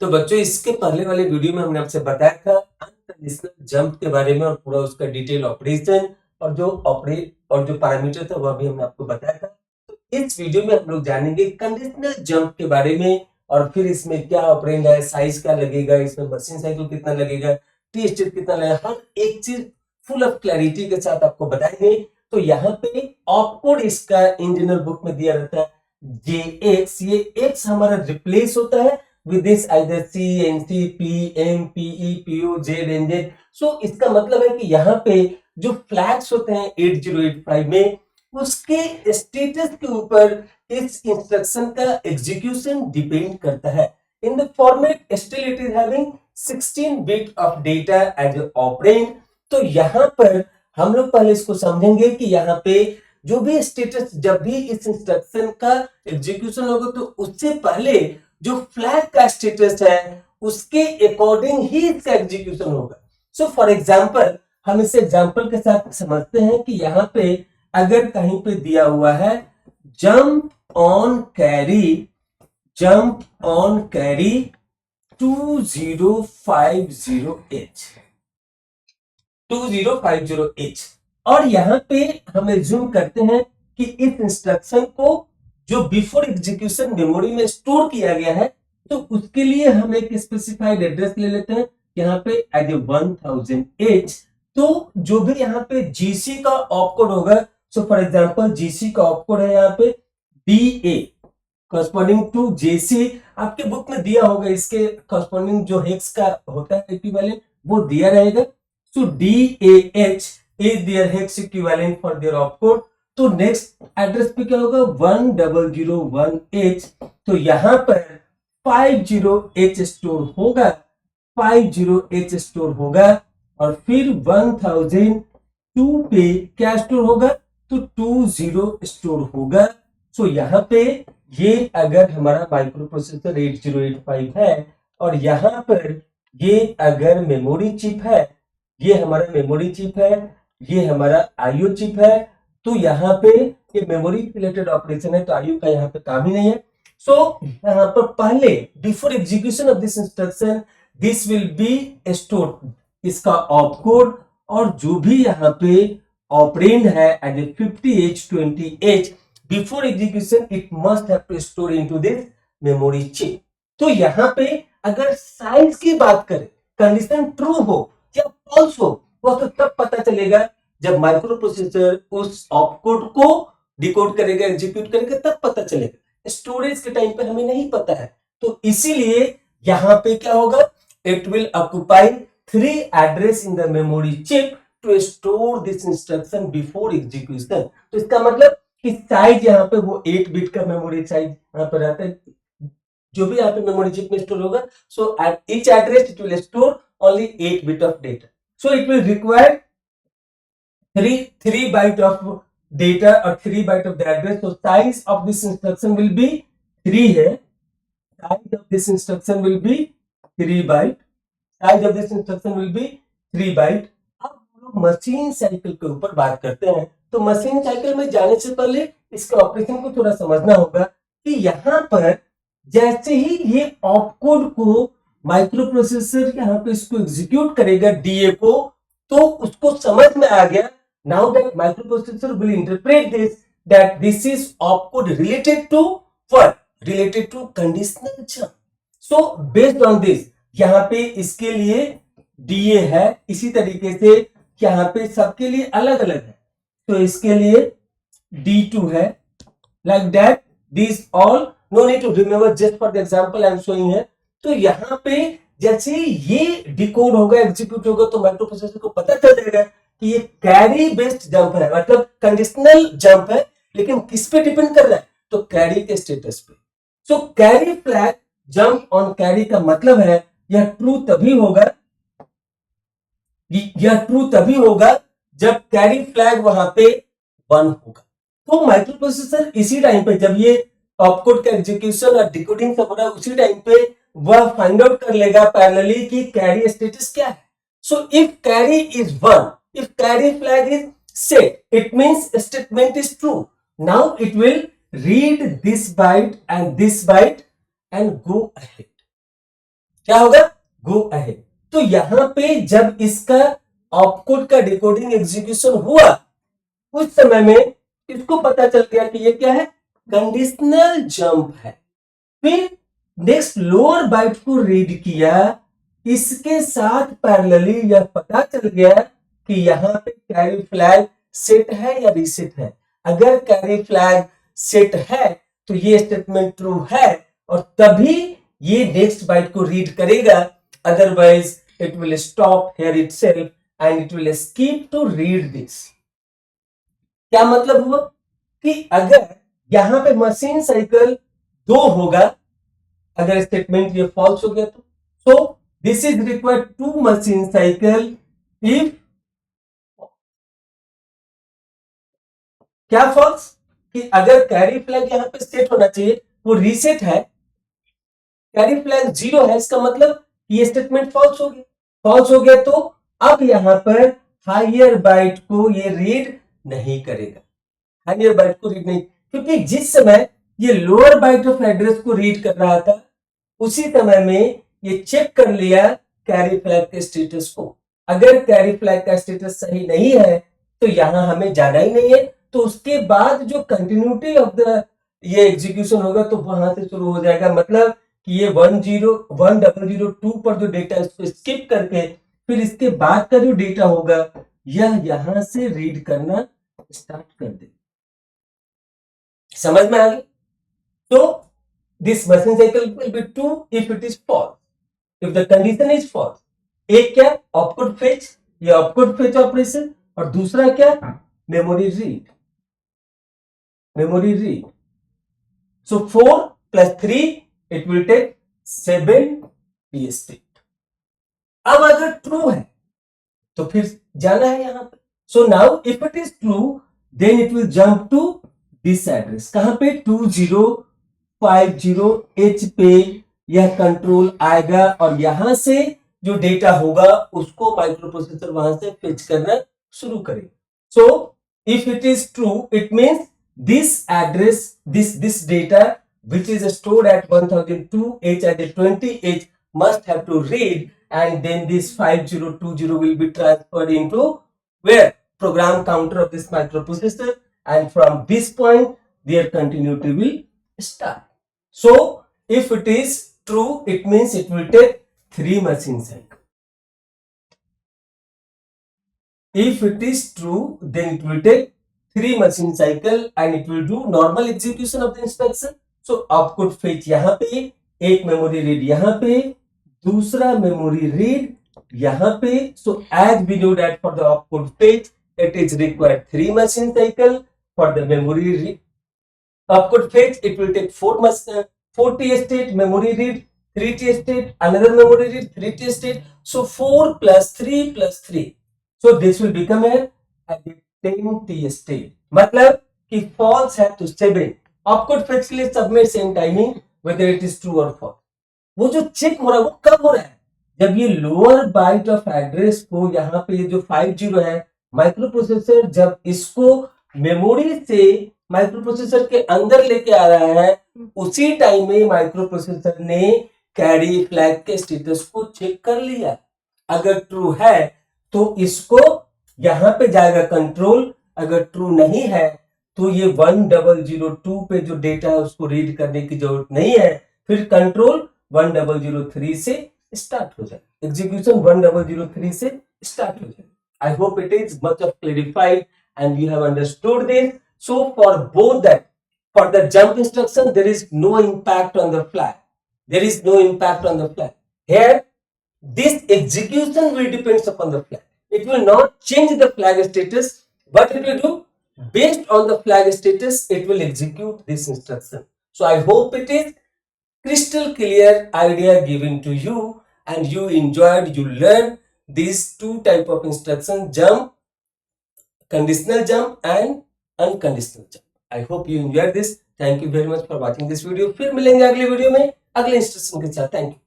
तो बच्चों इसके पहले वाले वीडियो में हमने आपसे बताया था अनकंडीशनल जंप के बारे में और पूरा उसका डिटेल ऑपरेशन और जो पैरामीटर था वह भी हमने आपको बताया था। तो इस वीडियो में हम लोग जानेंगे कंडीशनल जंप के बारे में और फिर इसमें क्या ऑपरेंड है, साइज क्या लगेगा, इसमें मशीन साइकिल कितना लगेगा, टी स्टेट कितना लगेगा, हर एक चीज फुल ऑफ क्लैरिटी के साथ आपको बताएंगे। तो यहाँ पे ऑपकोड इसका इंडियन बुक में दिया रहता है JX, ये X हमारा रिप्लेस होता है with this either C, NC, P, M, PE, PO, Z, NZ। सो इसका मतलब है कि यहाँ पे जो फ्लैग्स होते हैं 8085 में उसके स्टेटस के ऊपर इस इंस्ट्रक्शन का एग्जीक्यूशन डिपेंड करता है। In the format still it is having 16 bit of data as operand. तो यहाँ पर हम लोग पहले इसको समझेंगे कि यहाँ पे जो भी स्टेटस, जब भी इस इंस्ट्रक्शन का एग्जीक्यूशन होगा तो उससे पहले जो फ्लैग का स्टेटस है उसके अकॉर्डिंग ही इसका एग्जीक्यूशन होगा। सो फॉर एग्जांपल हम इसे एग्जांपल के साथ समझते हैं कि यहाँ पे अगर कहीं पे दिया हुआ है जंप ऑन कैरी 2050H और यहाँ पे हम एज्यूम करते हैं कि इस इंस्ट्रक्शन को जो बिफोर एग्जीक्यूशन मेमोरी में स्टोर किया गया है तो उसके लिए हम एक स्पेसिफाइड एड्रेस ले लेते हैं यहाँ पे एज 1000H। तो जो भी यहाँ पे जीसी का ऑपकोड होगा, सो फॉर एग्जांपल जीसी का ऑपकोड है यहाँ पे DA corresponding टू जेसी। आपके बुक में दिया होगा इसके corresponding जो हेक्स का होता है इक्विवेलेंट वो दिया रहेगा। सो DAH is their hex equivalent for their opcode। तो नेक्स्ट एड्रेस पे क्या होगा 1001H। तो यहां पर 50H स्टोर होगा, 50H स्टोर होगा और फिर 1002 पे क्या स्टोर होगा तो 20 स्टोर होगा। सो यहाँ पे ये अगर हमारा माइक्रो प्रोसेसर 8085 है और यहाँ पर ये अगर मेमोरी चिप है, ये हमारा मेमोरी चिप है, ये हमारा आईओ चिप है। तो यहाँ पे ये मेमोरी रिलेटेड ऑपरेशन है तो आईओ का यहाँ पे काम ही नहीं है। सो यहाँ पर पहले before execution of this instruction this will be stored, इसका ऑपकोड और जो भी यहाँ पे ऑपरेंड है as 50H 20H before execution it must have to store into this memory chip. तो यहाँ पे अगर साइज की बात करें, कंडीशन ट्रू हो या फॉल्स हो वो तो तब पता चलेगा जब माइक्रो प्रोसेसर उस ऑपकोड को डिकोड करेगा, एग्जीक्यूट करेगा, तब पता चलेगा। स्टोरेज के टाइम पे हमें नहीं पता है तो इसीलिए यहां पे क्या होगा, it will occupy 3 address in the memory chip to store this instruction before execution. तो इसका मतलब कि साइज यहाँ पे वो 8 बिट का मेमोरी साइज यहाँ पे रहता है जो भी यहाँ पे मेमोरी चिप में स्टोर होगा। So at each address it will store only 8 bit of data. So it will require 3 byte of data or 3 byte of the address। So size of this instruction will be 3 है, size of this instruction will be 3 byte, size of this instruction will be 3 byte। अब हम लोग machine cycle के ऊपर बात करते हैं। तो मशीन साइकिल में जाने से पहले इसके ऑपरेशन को थोड़ा समझना होगा कि यहाँ पर जैसे ही ये ऑपकोड को माइक्रो प्रोसेसर यहाँ पे इसको एग्जीक्यूट करेगा डीए को, तो उसको समझ में आ गया now that microprocessor will interpret this that this is opcode related to what, related to conditional jump। so based on this यहाँ पे इसके लिए DA है, इसी तरीके से यहाँ पे सबके लिए अलग अलग है। तो इसके लिए D2 है, like that these all no need to remember, just for the example I am showing है। तो यहाँ पे जैसे ये डिकोड होगा, एग्जीक्यूट होगा तो माइक्रो प्रोसेसर को पता चल जाएगा कि ये कैरी बेस्ड जंप है, मतलब कंडीशनल जंप है, लेकिन किस पे डिपेंड कर रहा है तो कैरी के स्टेटस पे। So carry flag jump on carry का मतलब है यह ट्रू तभी होगा जब कैरी फ्लैग वहां पे 1 होगा। तो माइक्रो प्रोसेसर इसी टाइम पे जब ये ऑपकोड का एग्जीक्यूशन और डिकोडिंग सब हो रहा है उसी टाइम पे वह फाइंड आउट कर लेगा पैरेलली कि कैरी स्टेटस क्या है। So if carry is 1, if carry flag is set, it means statement is true। now it will read this byte and go ahead। क्या होगा, गो अहेड। तो यहां पे जब इसका ऑपकोड का डिकोडिंग एग्जीक्यूशन हुआ, उस समय में इसको पता चल गया कि ये क्या है, कंडीशनल जंप है। फिर नेक्स्ट लोअर बाइट को रीड किया, इसके साथ पैरेलली यह पता चल गया कि यहां पे कैरी फ्लैग सेट है या रीसेट है। अगर कैरी फ्लैग सेट है तो ये स्टेटमेंट ट्रू है और तभी ये नेक्स्ट बाइट को रीड करेगा, otherwise it will stop here itself and it will skip to read this. क्या मतलब हुआ कि अगर यहां पे मशीन साइकिल 2 होगा, अगर स्टेटमेंट ये फॉल्स हो गया तो this is required 2 machine cycle if क्या फॉल्स, कि अगर कैरी फ्लैग यहां पे सेट होना चाहिए, वो रीसेट है, कैरी फ्लैग 0 है, इसका मतलब ये स्टेटमेंट फॉल्स हो गया। फॉल्स हो गया तो अब यहां पर हायर बाइट को ये रीड नहीं करेगा, हायर बाइट को रीड नहीं, क्योंकि जिस समय ये लोअर बाइट ऑफ एड्रेस को रीड कर रहा था उसी समय में ये चेक कर लिया कैरी फ्लैग के स्टेटस को। अगर कैरी फ्लैग का स्टेटस सही नहीं है तो यहां हमें जाना ही नहीं है, तो उसके बाद जो कंटिन्यूटी ऑफ द ये एग्जीक्यूशन होगा तो वहां से शुरू हो जाएगा। मतलब कि ये 1002 पर जो डेटा है उसको स्किप करके फिर इसके बाद का जो डेटा होगा यह यहां से रीड करना स्टार्ट कर दे। समझ में आ गई? तो this machine cycle will be true if it is false, if the condition is false. एक क्या, ऑपकोड फेच, ये ऑपकोड फेच ऑपरेशन, और दूसरा क्या, memory read, memory read. So 4 + 3 it will take 7 T state. अब अगर ट्रू है तो फिर जाना है यहां पे। So now if it is true then it will jump to this address, कहां पे, 2050H पे यह कंट्रोल आएगा और यहां से जो डेटा होगा उसको माइक्रो प्रोसेसर वहां से फेच करना शुरू करेगा। So if it is true it means this address, this data which is stored at 1002H and 20H must have to read, and then this 5020 will be transferred into where, program counter of this microprocessor, and from this point their continuity will start. So if it is true it means it will take 3 machine cycles. If it is true then it will take 3 machine cycle and it will do normal execution of the instruction. So opcode fetch यहां पे, एक memory read यहां पे, दूसरा memory read यहां पे. So as we know that for the opcode fetch it is required 3 machine cycle. For the memory read opcode fetch it will take 4 T state, memory read 3 T state, another memory read 3 T state. So 4 plus 3 plus 3. So this will become a 10 T state. मतलब कि false है तो 7. Opcode fetch के लिए सब में same timing, whether it is true और false. वो जो चेक हो रहा है वो कब हो रहा है, जब ये लोअर बाइट ऑफ एड्रेस को यहाँ पे ये जो 50 है माइक्रो प्रोसेसर जब इसको मेमोरी से माइक्रो प्रोसेसर के अंदर लेके आ रहा है, उसी टाइम में माइक्रो प्रोसेसर ने कैरी फ्लैग के स्टेटस को चेक कर लिया. अगर ट्रू है तो इसको यहां पे जाएगा कंट्रोल, अगर ट्रू नहीं है तो ये 1002 पे जो डेटा है उसको रीड करने की जरूरत नहीं है, फिर कंट्रोल 1003 से स्टार्ट हो जाए, एग्जीक्यूशन 1003 से स्टार्ट हो जाए. I hope it is much of clarified and you have understood this. So for both that, for the jump instruction there is no impact on the flag, there is no impact on the flag. Here this execution will depends upon the flag. It will not change the flag status, but it will do based on the flag status it will execute this instruction. So I hope it is crystal clear idea given to you and you enjoyed, you learned these 2 type of instruction, jump, conditional jump and unconditional jump. I hope you enjoyed this. Thank you very much for watching this video. फिर मिलेंगे अगले video में अगले instruction के साथ. Thank you.